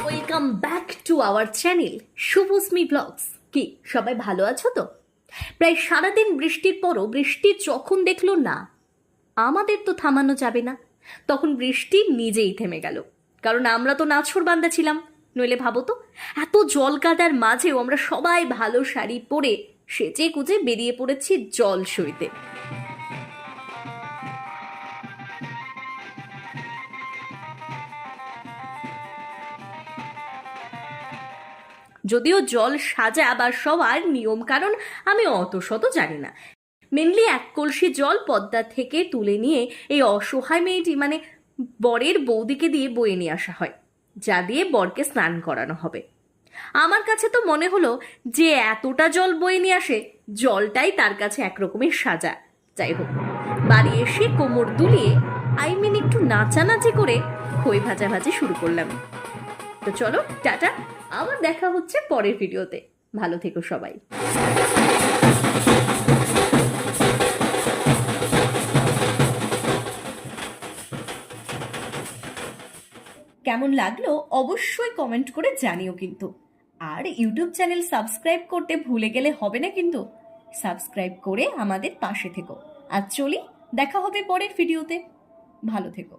Welcome back to our channel Shubhasmi blogs. কি সবাই ভালো আছো তো? প্রায় সারাদিন বৃষ্টির পরও বৃষ্টি যখন দেখলো না আমাদের তো থামানো যাবে না, তখন বৃষ্টি নিজেই থেমে গেল। কারণ আমরা তো নাছোড়বান্দা ছিলাম। নইলে ভাবো তো, এত জল কাদার মাঝেও আমরা সবাই ভালো শাড়ি পরে সেজে কুজে বেরিয়ে পড়েছি জল সইতে। যদিও জল সাজা বা সবার নিয়ম কারণ আমি অত শত জানি না। মেনলি এক কলসি জল পদ্মা থেকে তুলে নিয়ে এই অসহায় মেয়েটি মানে বরের বৌদিকে দিয়ে বয়ে নিয়ে আসা হয়, যা দিয়ে বরকে স্নান করানো হবে। আমার কাছে তো মনে হলো যে এতটা জল বয়ে নিয়ে আসে, জলটাই তার কাছে একরকমের সাজা। যাই হোক, বাড়ি এসে কোমর দুলিয়ে একটু নাচানাচি করে খই ভাজাভাজি শুরু করলাম। তো চলো টাটা, আবার দেখা হচ্ছে পরের ভিডিওতে। ভালো থেকো সবাই। কেমন লাগলো অবশ্যই কমেন্ট করে জানিও কিন্তু। আর ইউটিউব চ্যানেল সাবস্ক্রাইব করতে ভুলে গেলে হবে না কিন্তু। সাবস্ক্রাইব করে আমাদের পাশে থেকো। আর চলি, দেখা হবে পরের ভিডিওতে। ভালো থেকো।